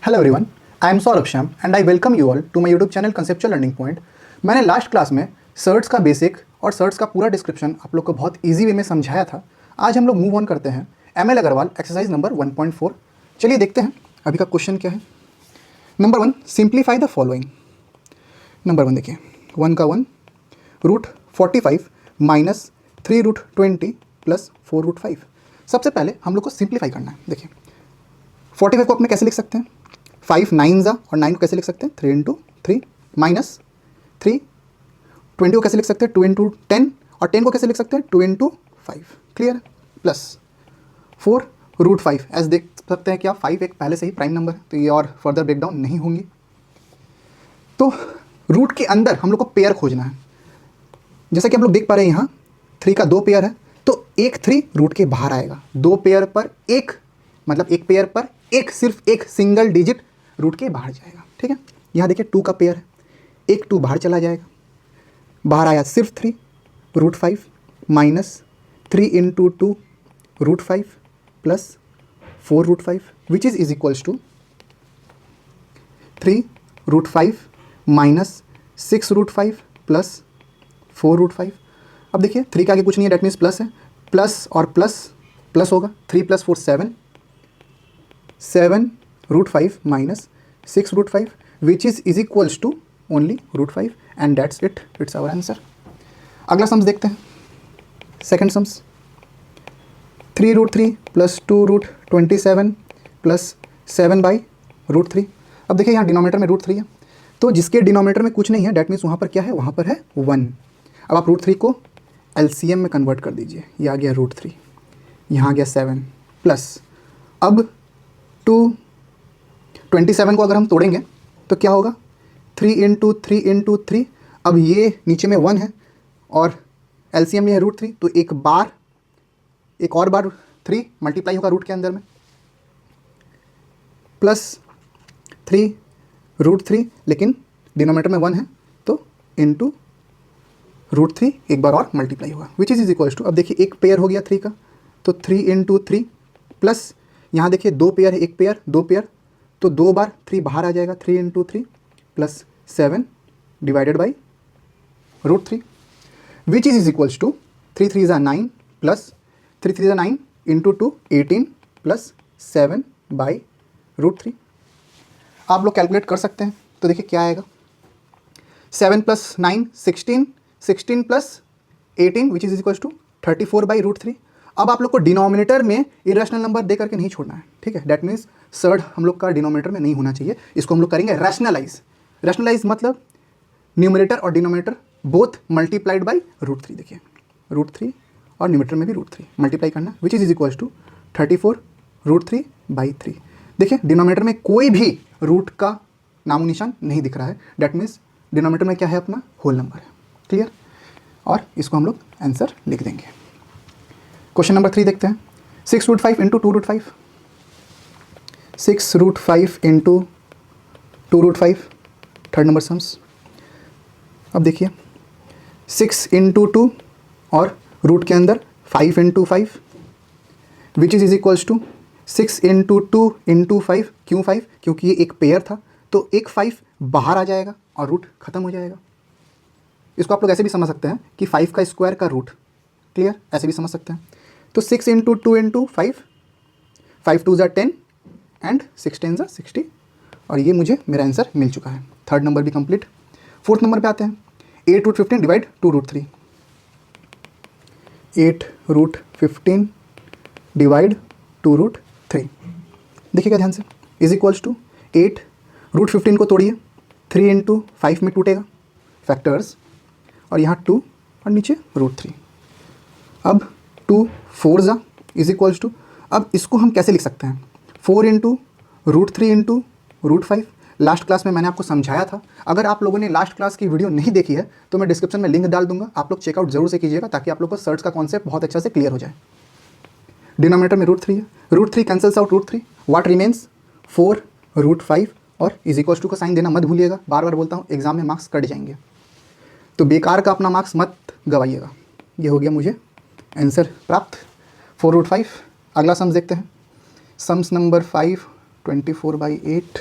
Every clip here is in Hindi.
Hello everyone, I am Saurabh Shyam and I welcome you all to my YouTube channel conceptual learning point. मैंने लास्ट क्लास में सर्ट्स का बेसिक और सर्ट्स का पूरा डिस्क्रिप्शन आप लोग को बहुत इजी वे में समझाया था। आज हम लोग मूव ऑन करते हैं एमएल अग्रवाल एक्सरसाइज नंबर 1.4। चलिए देखते हैं अभी का क्वेश्चन क्या है। Number 1, simplify the following. Number 1 देखिए, 1 का 1 √45 माइनस 3√20 प्लस 4√5। सबसे पहले हम लोग को सिंप्लीफाई करना है। देखिए 45 को अपने कैसे लिख सकते हैं, 5 9 जा, और 9 को कैसे लिख सकते हैं 3 इंटू 3 माइनस 3। 20 को कैसे लिख सकते हैं 2 इंटू 10, और 10 को कैसे लिख सकते हैं 2 इंटू 5। क्लियर है। प्लस 4√5। ऐसे देख सकते हैं कि 5 एक पहले से ही प्राइम नंबर है, तो ये और फर्दर ब्रेकडाउन नहीं होंगी। तो रूट के अंदर हम लोग को पेयर खोजना है। जैसा कि आप लोग देख पा रहे हैं यहाँ 3 का 2 पेयर है, तो एक 3 रूट के बाहर आएगा। 2 पेयर पर एक, मतलब एक पेयर पर एक, सिर्फ एक सिंगल डिजिट रूट के बाहर जाएगा। ठीक है। यहाँ देखिए 2 का पेयर है, एक 2 बाहर चला जाएगा, बाहर आया सिर्फ 3 √5 minus 3 into 2 √5 plus 4√5 which is equals to 3 √5 minus 6√5 plus 4√5। अब देखिए 3 के आगे कुछ नहीं है, डेट मीन्स प्लस है, प्लस और प्लस प्लस होगा। 3 + 4 7 √5 minus 6√5 which is equals to only √5 and that's it, it's our answer. अगला सम्स देखते हैं, सेकंड सम्स 3√3 प्लस 2√27 प्लस 7/√3। अब देखिए यहाँ डिनोमिनेटर में √3 है, तो जिसके डिनोमिनेटर में कुछ नहीं है, डेट मीन्स वहाँ पर क्या है, वहाँ पर है 1। अब आप √3 को एलसीएम में कन्वर्ट कर दीजिए। ये आ गया √3, यहाँ आ गया 7 प्लस, अब 227 को अगर हम तोड़ेंगे तो क्या होगा 3 इंटू 3 इंटू 3। अब ये नीचे में 1 है और एलसीएम में है √3, तो एक और बार 3 मल्टीप्लाई होगा रूट के अंदर में, प्लस 3 √3, लेकिन डिनोमिनेटर में 1 है तो इंटू √3 एक बार और मल्टीप्लाई होगा विच इज इक्वल्स टू, अब देखिए एक पेयर हो गया 3 का, तो 3 इंटू 3 प्लस यहाँ देखिए 2 पेयर है, एक पेयर 2 पेयर, तो 2 बार 3 बाहर आ जाएगा, 3 into 3 plus 7 divided by √3 which is equals to 3 3 ज़ा 9 प्लस 3 3 ज़ा 9 इंटू 2 18 प्लस 7/√3। आप लोग कैलकुलेट कर सकते हैं, तो देखिए क्या आएगा 7 + 9 16, 16 plus 18 which is equals to 34/√3। अब आप लोग को डिनोमिनेटर में इरेशनल नंबर दे करके नहीं छोड़ना है। ठीक है, दैट मीन्स सर्ड हम लोग का डिनोमिनेटर में नहीं होना चाहिए। इसको हम लोग करेंगे रैशनलाइज। रैशनलाइज मतलब न्यूमरेटर और डिनोमिनेटर बोथ मल्टीप्लाइड बाई √3। देखिए √3 और न्यूमरेटर में भी √3 मल्टीप्लाई करना, विच इज इक्वल्स टू 34√3/3। देखिए डिनोमिनेटर में कोई भी रूट का नामो निशान नहीं दिख रहा है, दैट मीन्स डिनोमिनेटर में क्या है, अपना होल नंबर है। क्लियर। और इसको हम लोग आंसर लिख देंगे। क्वेश्चन नंबर 3 देखते हैं, 6√5 into 2√5। 6√5 into 2√5 third number sums. अब देखिए 6 इंटू 2 और रूट के अंदर 5 into 5 which is equals to 6 into 2 into 5। क्यों 5? क्योंकि ये एक पेयर था, तो एक 5 बाहर आ जाएगा और रूट खत्म हो जाएगा। इसको आप लोग ऐसे भी समझ सकते हैं कि 5 का स्क्वायर का रूट। क्लियर, ऐसे भी समझ सकते हैं। तो 6 इंटू 2 इंटू 5, 5 2 ज़ा 10 एंड 6 10 ज़ा 60, और ये मुझे मेरा आंसर मिल चुका है। थर्ड नंबर भी कंप्लीट। फोर्थ नंबर पे आते हैं, 8√15 डिवाइड 2√3। 8√15 डिवाइड 2√3। देखिएगा ध्यान से, इज इक्वल्स टू 8√15 को तोड़िए, 3 इंटू 5 में टूटेगा फैक्टर्स, और यहाँ 2 और नीचे √3। अब 2 4 ज़ा इज इक्वल्स टू, अब इसको हम कैसे लिख सकते हैं 4 इंटू √3 इंटू √5। लास्ट क्लास में मैंने आपको समझाया था। अगर आप लोगों ने लास्ट क्लास की वीडियो नहीं देखी है तो मैं डिस्क्रिप्शन में लिंक डाल दूंगा, आप लोग चेकआउट जरूर से कीजिएगा, ताकि आप लोग को सर्च का कॉन्सेप्ट बहुत अच्छा से क्लियर हो जाए। डिनोमिनेटर में √3 है, √3 कैंसल्स आउट √3, व्हाट रिमेन्स 4√5, और इज इक्वल्स टू का साइन देना मत भूलिएगा, बार बार बोलता हूँ एग्जाम में मार्क्स कट जाएंगे, तो बेकार का अपना मार्क्स मत गवाइएगा। ये हो गया मुझे आंसर प्राप्त 4√5। अगला सम्स देखते हैं, sums number 5 24/8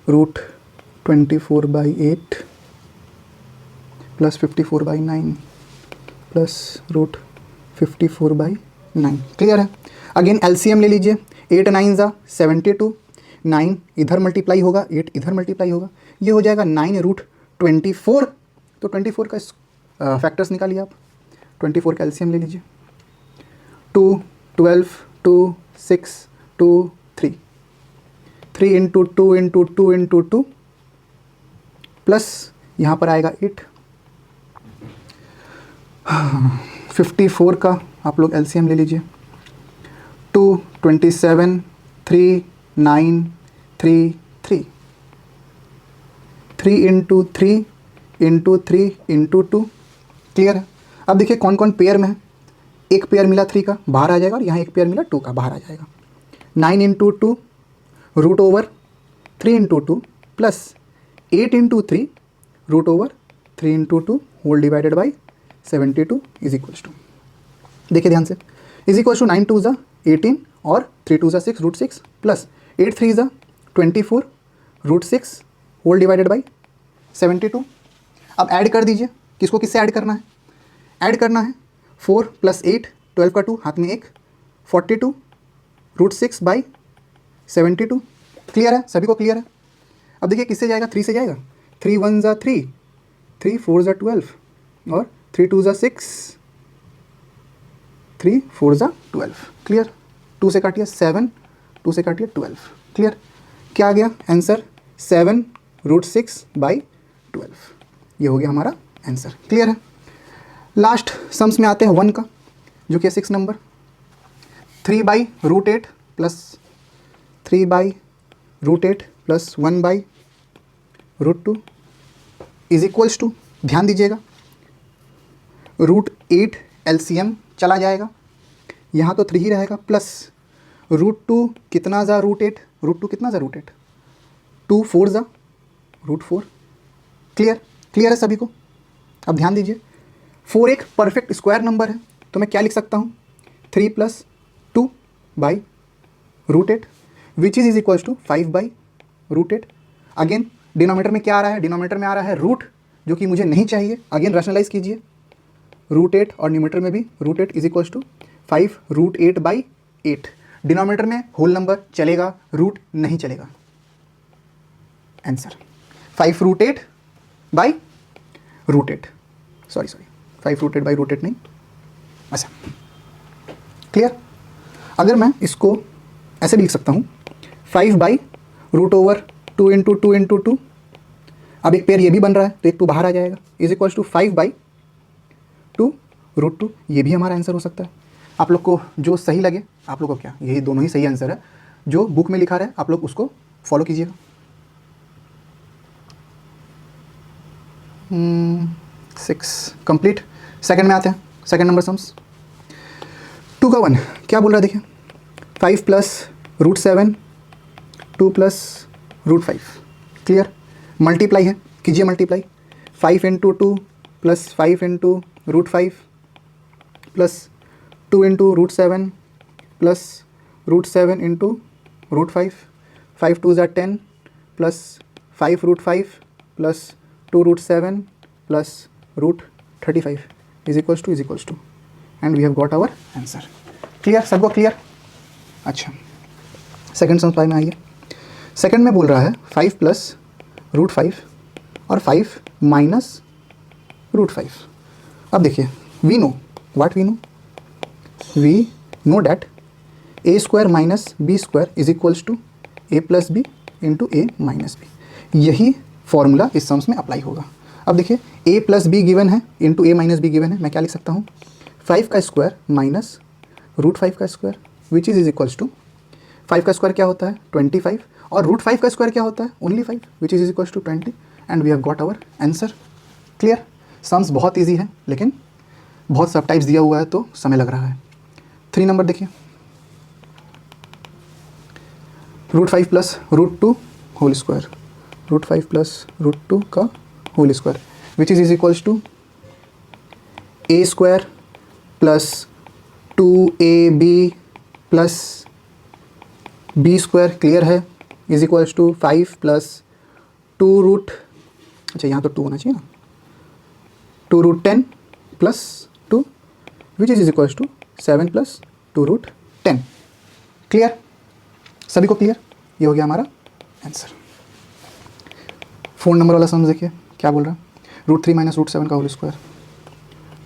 root 24/8 plus 54/9 plus root 54/9। Clear है। अगेन एलसीएम ले लीजिए, 8 9 ज़ा 72, 9 इधर मल्टीप्लाई होगा, 8 इधर मल्टीप्लाई होगा, ये हो जाएगा 9 रूट 24। तो 24 का फैक्टर्स निकालिए आप, 24 का एलसीएम ले लीजिए, 2 12 2 6 2 3, 3 इंटू 2 इंटू 2 इंटू 2 प्लस यहाँ पर आएगा 8। 54 का आप लोग एलसीएम ले लीजिए, 2 27 3 9 3 3, 3 इंटू 3 इंटू 3 इंटू 2। क्लियर है। अब देखिए कौन कौन पेयर में है, एक पेयर मिला 3 का बाहर आ जाएगा और यहाँ एक पेयर मिला 2 का बाहर आ जाएगा। 9 into 2 root over 3 into 2 plus 8 into 3 root over 3 into 2 whole divided by 72 is equals to, देखिए ध्यान से, इज इक्वल्स टू 9 2 ज़ा 18 और 3 2 ज़ा 6 रूट 6 प्लस 8 3 ज़ा 24 रूट 6 होल डिवाइडेड बाई 72। अब ऐड कर दीजिए, किसको किससे ऐड करना है, ऐड करना है 4 प्लस 8 12 का 2 हाथ में 1 42 रूट 6 बाई 72। क्लियर है, सभी को क्लियर है। अब देखिए किससे जाएगा, 3 से जाएगा, 3 1 ज़ा 3, 3 4 ज़ा 12 और 3 2 ज़ा 6, 3 4 ज़ा 12। क्लियर, 2 से काटिए 7, 2 से काटिए 12। क्लियर, क्या आ गया आंसर, 7 रूट 6 बाई 12। ये हो गया हमारा आंसर। क्लियर है। लास्ट सम्स में आते हैं 1 का, जो कि 6 number, 3 by root 8 plus 3 by root 8 plus 1 by root 2 is equals to, ध्यान दीजिएगा, रूट 8 एलसीएम चला जाएगा, यहाँ तो 3 ही रहेगा, प्लस रूट 2 कितना ज़ा रूट 8, रूट 2 कितना ज़ा रूट 8, 2 4 ज़ा रूट 4। क्लियर, क्लियर है सभी को। अब ध्यान दीजिए, 4 एक परफेक्ट स्क्वायर नंबर है, तो मैं क्या लिख सकता हूँ, 3 plus 2 by root 8 which is equals to 5 by root 8। Again denominator में क्या आ रहा है, डिनोमीटर में आ रहा है रूट, जो कि मुझे नहीं चाहिए। अगेन रैशनलाइज कीजिए, रूट 8 और न्यूमीटर में भी root 8 is equals to 5 root 8 by 8। Denominator में होल नंबर चलेगा, रूट नहीं चलेगा। Answer 5 root 8 by root 8, sorry 5 root 8 by root 8 नहीं। अच्छा, क्लियर। अगर मैं इसको ऐसे भी लिख सकता हूँ, 5 by root over 2 into 2 into 2, अब एक पेयर ये भी बन रहा है तो एक 2 बाहर आ जाएगा, is equals to 5 by 2 root 2। ये भी हमारा आंसर हो सकता है। आप लोग को जो सही लगे, आप लोग को क्या, यही दोनों ही सही आंसर है, जो बुक में लिखा रहे आप लोग उसको फॉलो कीजिएगा। 6 कंप्लीट। सेकंड में आते हैं, सेकंड नंबर सम्स। 2 का 1 क्या बोल रहा है, देखिए, 5 plus root 7 2 plus root 5। Clear, multiply है, कीजिए multiply, 5 into 2 plus 5 into root 5 plus 2 into root 7 plus root 7 into root 5, 5 2 ज़ा 10 plus 5 root 5 plus 2 root 7 plus root 35 is equals to and we have got our answer. Clear, सबको क्लियर। अच्छा, सेकंड सम में आइए। सेकंड में बोल रहा है 5 प्लस रूट 5 और 5 माइनस रूट 5। अब देखिए, we know what, we know that a square minus b square is equals to a plus b into a minus b. यही फॉर्मूला इस सम्स में अप्लाई होगा। अब देखिए, ए प्लस बी गिवन है into a minus b given है, मैं क्या लिख सकता हूँ, 5 का स्क्वायर माइनस रूट 5 का square which is equals to, 5 का स्क्वायर क्या होता है 25 और रूट 5 का स्क्वायर क्या होता है only 5 which is equals to 20 and we have got our answer. Clear, sums बहुत ईजी है, लेकिन बहुत सब टाइप्स दिया हुआ है तो समय लग रहा है। 3 नंबर देखिए, root 5 plus root 2 whole square, root 5 plus root 2 का whole square which is equals to a square प्लस 2ab plus b square clear है is equals to 5 plus 2 root, अच्छा यहाँ तो 2 होना चाहिए ना, 2 root 10 plus 2 which is equals to 7 plus 2 root 10। Clear, सभी को क्लियर? ये हो गया हमारा आंसर। 4 नंबर वाला सम देखिए क्या बोल रहा है, √3 माइनस √7 का होल स्क्वायर,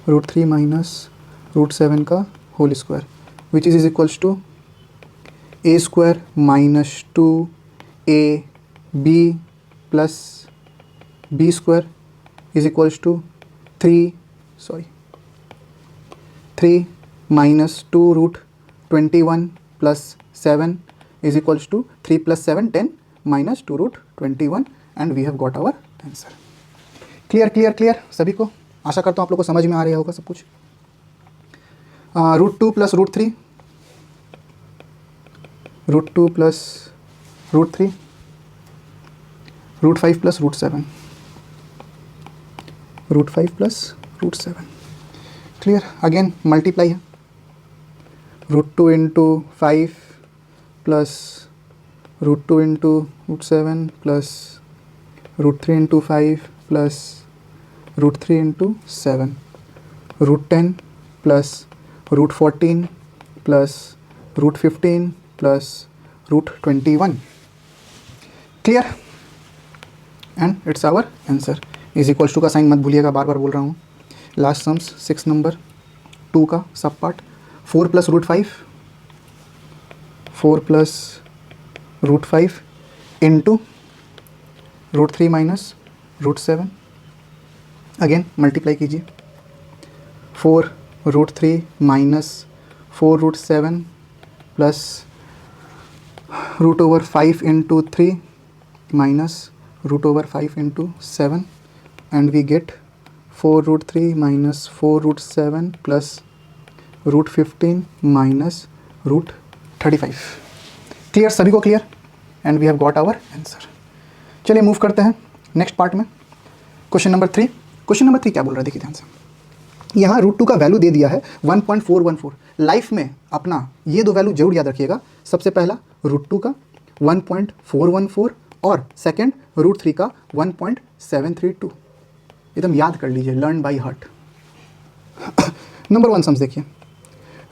√3 माइनस √7 का whole square which is equals to a square minus 2ab plus b square is equals to 3 minus 2 root 21 plus 7 is equals to 3 plus 7 10 minus 2 root 21 and we have got our answer. Clear clear clear सभी को? आशा करता हूँ आप लोग को समझ में आ रहा होगा सब कुछ। √2 plus √3, √2 plus √3, √5 plus √7, √5 plus √7। Clear, again multiply है, √2 into 5 plus √2 into √7 plus √3 into 5 plus √3 into 7, √10 plus √14 plus √15 plus √21। Clear, and it's our answer. Is equals to का साइन मत भूलिएगा, बार बार बोल रहा हूँ। लास्ट सम्स 6 नंबर 2 का सब part, 4 plus √5, 4 plus √5 into √3 minus √7, again multiply कीजिए, 4 √3 minus 4 √7 plus √5 into 3 minus √5 into 7 and we get 4 √3 minus 4 √7 plus √15 minus √35। Clear, सभी को clear? And we have got our answer. चलिए मूव करते हैं नेक्स्ट पार्ट में। Question number 3। क्वेश्चन नंबर 3 क्या बोल रहा है देखिए ध्यान से। यहाँ √2 का वैल्यू दे दिया है 1.414। लाइफ में अपना ये दो वैल्यू जरूर याद रखिएगा। सबसे पहला √2 का 1.414 और सेकंड √3 का 1.732। एकदम याद कर लीजिए, learn by heart. Number 1 sums देखिए,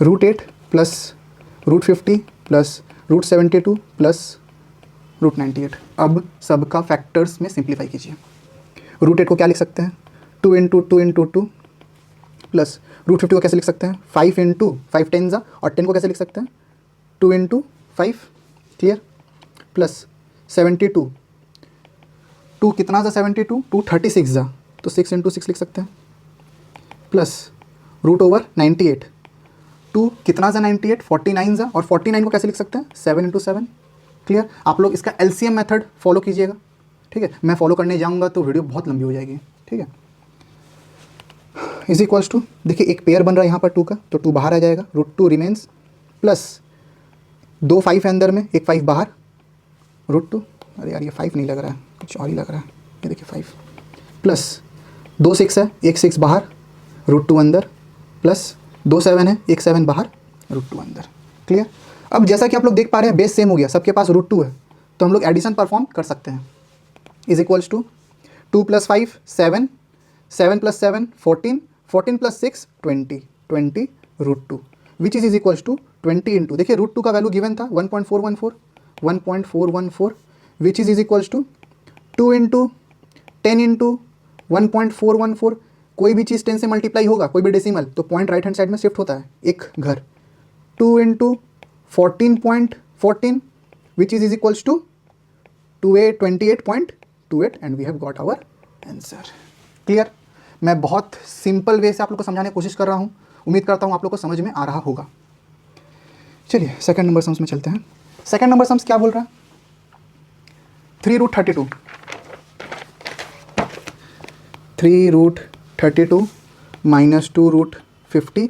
√8 प्लस √50 प्लस √72 प्लस √98। अब सबका फैक्टर्स में सिंप्लीफाई कीजिए। √8 को क्या लिख सकते हैं, 2 इंटू 2 इंटू 2 प्लस √50 को कैसे लिख सकते हैं, 5 इंटू 5 10 जा, और 10 को कैसे लिख सकते हैं, 2 इंटू 5। क्लियर, प्लस 72, 2 कितना जा 72, 2 36 जा, तो 6 इंटू 6 लिख सकते हैं, प्लस √98, 2 कितना जा 98, 49 जा, और 49 को कैसे लिख सकते हैं, 7 इंटू 7। क्लियर, आप लोग इसका LCM मेथड फॉलो कीजिएगा। ठीक है, मैं फॉलो करने जाऊंगा तो वीडियो बहुत लंबी हो जाएगी। ठीक है, इज इक्वल्स टू, देखिए एक पेयर बन रहा है यहाँ पर 2 का, तो 2 बाहर आ जाएगा, √2 रिमेन्स, प्लस 2 5 है अंदर में, एक 5 बाहर, √2, अरे यार ये 5 नहीं लग रहा है, कुछ और ही लग रहा है, ये देखिए 5, प्लस 2 6 है, एक 6 बाहर, √2 अंदर, प्लस 2 7 है, एक 7 बाहर, √2 अंदर। क्लियर, अब जैसा कि आप लोग देख पा रहे हैं बेस सेम हो गया, सबके पास √2 है, तो हम लोग एडिशन परफॉर्म कर सकते हैं। Is equals to 2 plus 5 7, 7 plus 7 14, 14 plus 6 20, 20 √2 which is equals to 20 into, देखिए √2 का वैल्यू गिवन था 1.414 which is equals to 2 into 10 into 1.414। कोई भी चीज़ 10 से मल्टीप्लाई होगा, कोई भी डेसिमल, तो पॉइंट राइट हैंड साइड में शिफ्ट होता है एक घर। 2 into 14.14 which is equals to 28.28 and we have got our answer. Clear, मैं बहुत सिंपल वे से आप लोग को समझाने की कोशिश कर रहा हूँ, उम्मीद करता हूँ आप लोग को समझ में आ रहा होगा। चलिए सेकंड नंबर सम्स में चलते हैं। सेकंड नंबर सम्स क्या बोल रहा है, 3√32, 3√32 माइनस 2√50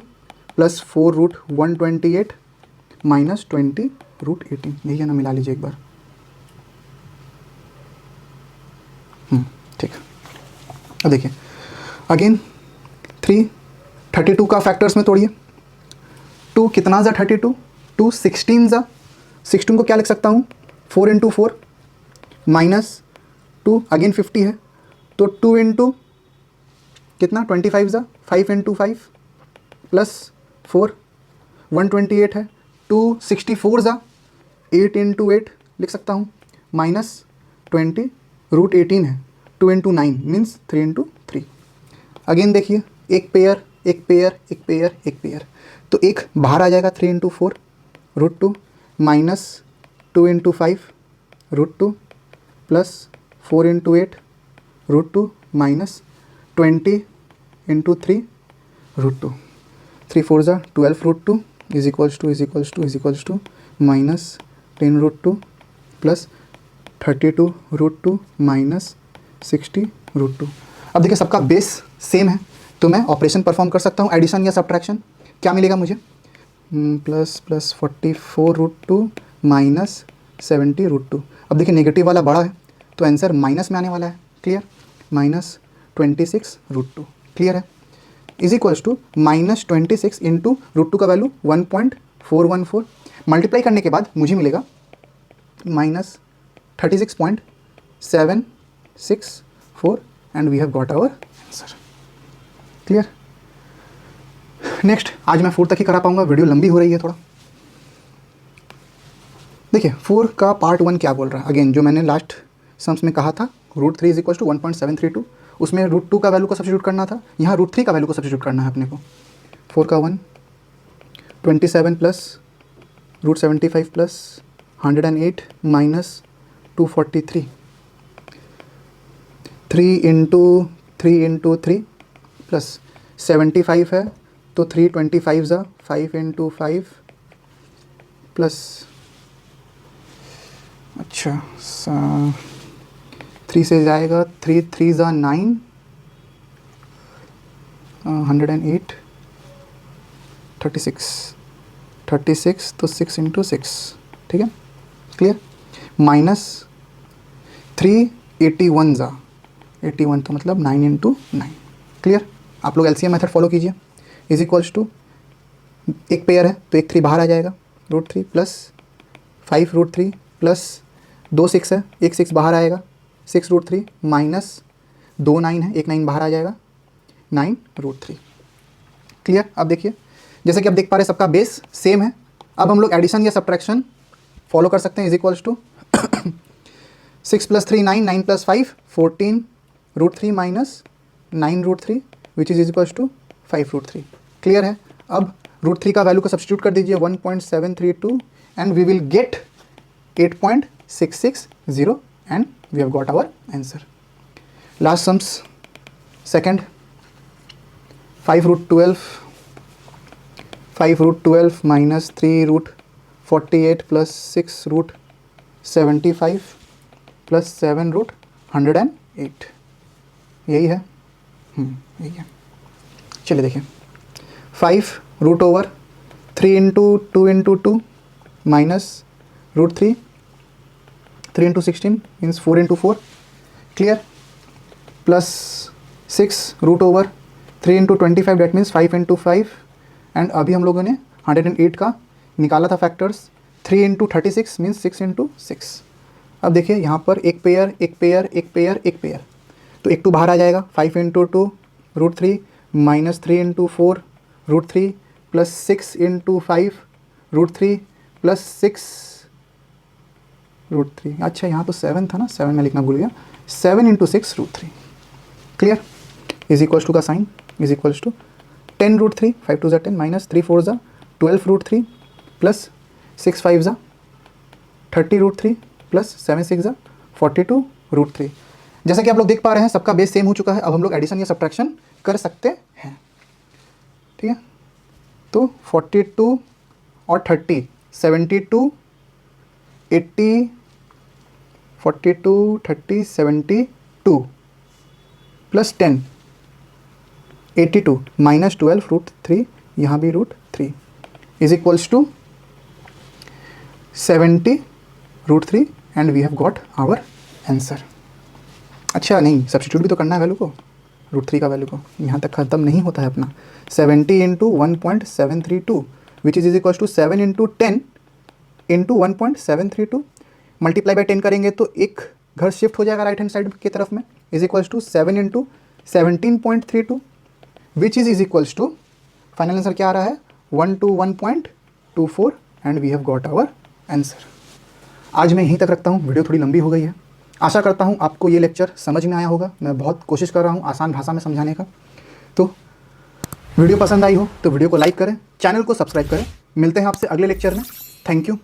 प्लस 4√128 माइनस 20√18। यही है ना, मिला लीजिए एक बार। ठीक, अब देखिए अगेन 332 का फैक्टर्स में तोड़िए। 2 कितना जा 32, 2 16 जा, 16 को क्या लिख सकता हूँ, 4 इंटू 4 माइनस 2, अगेन 50 है तो 2 इंटू कितना 25 ज़ा 5 इंटू 5 प्लस 4 128 है, 264 ज़ा 8 इंटू 8 लिख सकता हूँ माइनस 20 रूट 18 है, 2 इंटू 9 मीन्स 3 इंटू 3। अगेन देखिए एक पेयर एक पेयर एक पेयर एक पेयर, तो एक बाहर आ जाएगा 3 into 4 root 2 minus 2 into 5 root 2 plus 4 into 8 root 2 minus 20 into 3 root 2, 3 4 ज़ा 12 root 2 is equals to minus 10 root 2 plus 32 root 2 minus 60 root 2। अब देखिए सबका बेस सेम है तो मैं ऑपरेशन परफॉर्म कर सकता हूँ, एडिशन या सब्ट्रैक्शन। क्या मिलेगा मुझे, प्लस 44 रूट 2 माइनस 70 रूट 2। अब देखिए नेगेटिव वाला बड़ा है तो आंसर माइनस में आने वाला है, क्लियर, माइनस 26 रूट 2, क्लियर है, is equals to minus 26 into root 2 का वैल्यू 1.414, मल्टीप्लाई करने के बाद मुझे मिलेगा minus 36.764 and we have got our answer, clear. Next आज मैं 4 तक ही करा पाऊंगा, वीडियो लंबी हो रही है थोड़ा। देखिए 4 का पार्ट 1 क्या बोल रहा है, अगेन जो मैंने लास्ट सम्स में कहा था रूट 3 इज इक्वल टू 1.732, उसमें रूट 2 का वैल्यू को सब्स्टिट्यूट करना था, यहाँ रूट 3 का वैल्यू को सब्स्टिट्यूट करना है अपने को। 4 का 1 27 plus root 75 plus 108 minus 243, 3 into 3 plus 75 है तो 325 ज़ा 5 इंटू 5 प्लस अच्छा 3 से जाएगा 3 3 ज़ा 9 108 36 तो 6 इंटू 6, ठीक है, क्लियर, माइनस 381 ज़ा 81 तो मतलब 9 इंटू 9, क्लियर। आप लोग एलसीएम मेथड फॉलो कीजिए, इज इक्वल्स टू एक पेयर है तो एक 3 बाहर आ जाएगा रूट 3 प्लस 5 रूट 3 प्लस 2 6 है, एक 6 बाहर आएगा 6 रूट 3 माइनस 2 9 है, एक 9 बाहर आ जाएगा 9 रूट 3, क्लियर। अब देखिए जैसे कि आप देख पा रहे हैं सबका बेस सेम है, अब हम लोग एडिशन या सब्ट्रैक्शन फॉलो कर सकते हैं, is equals to 6 plus 3 9, 9 plus 5 14 root 3 minus 9 root 3 which is equals to 5 root 3, clear है। अब रूट 3 का वैल्यू को सब्स्टिट्यूट कर दीजिए 1.732 and we will get 8.660 and we have got our answer. Last sums second 5 root 12 minus 3 root 48 plus 6 root 75 plus 7 root 108, यही है, यही है। चलिए देखिए 5 root over 3 into 2 into 2 minus root 3 into 16 means 4 into 4, clear, plus 6 root over 3 into 25 that means 5 into 5 and अभी हम लोगों ने 108 का निकाला था फैक्टर्स, 3 इंटू 36 मीन्स 6 इंटू 6। अब देखिए यहाँ पर एक पेयर एक पेयर एक पेयर एक पेयर, तो एक 2 बाहर आ जाएगा 5 into 2 root 3 minus 3 into 4 root 3 plus 6 into 5 root 3 plus 6 root 3, अच्छा यहाँ तो 7 था ना, 7 में लिखना भूल गया, 7 into 6 root 3, clear, is equals to का sine is equals to 10 root 3 5 2 ज़ा 10 माइनस 3 4 ज़ा 12 रूट 3 प्लस 6 5 ज़ा 30 रूट 3 प्लस 7 6 ज़ा 42 रूट 3। जैसा कि आप लोग देख पा रहे हैं सबका बेस सेम हो चुका है, अब हम लोग एडिशन या सब्ट्रैक्शन कर सकते हैं, ठीक है। तो 42 और 30 72 80 42 30 72 प्लस 10 82 माइनस 12 रूट 3, यहाँ भी root 3 is equals to 70 root 3 and we have got our answer. अच्छा नहीं, सब्स्टिट्यूट भी तो करना है वैल्यू को, रूट 3 का वैल्यू को, यहाँ तक ख़त्म नहीं होता है अपना। 70 इंटू 1.732 which is equals to 7 into 10 into 1.732 multiply by 10 करेंगे तो एक घर शिफ्ट हो जाएगा राइट हैंड साइड की तरफ में, is equals to 7 into 17.32 which is equals to, final answer क्या आ रहा है 121.24 and we have got our answer. आज मैं यहीं तक रखता हूँ, वीडियो थोड़ी लंबी हो गई है। आशा करता हूँ आपको ये लेक्चर समझ में आया होगा। मैं बहुत कोशिश कर रहा हूँ आसान भाषा में समझाने का। तो वीडियो पसंद आई हो तो वीडियो को लाइक करें, चैनल को सब्सक्राइब करें। मिलते हैं आपसे अगले लेक्चर में। Thank you.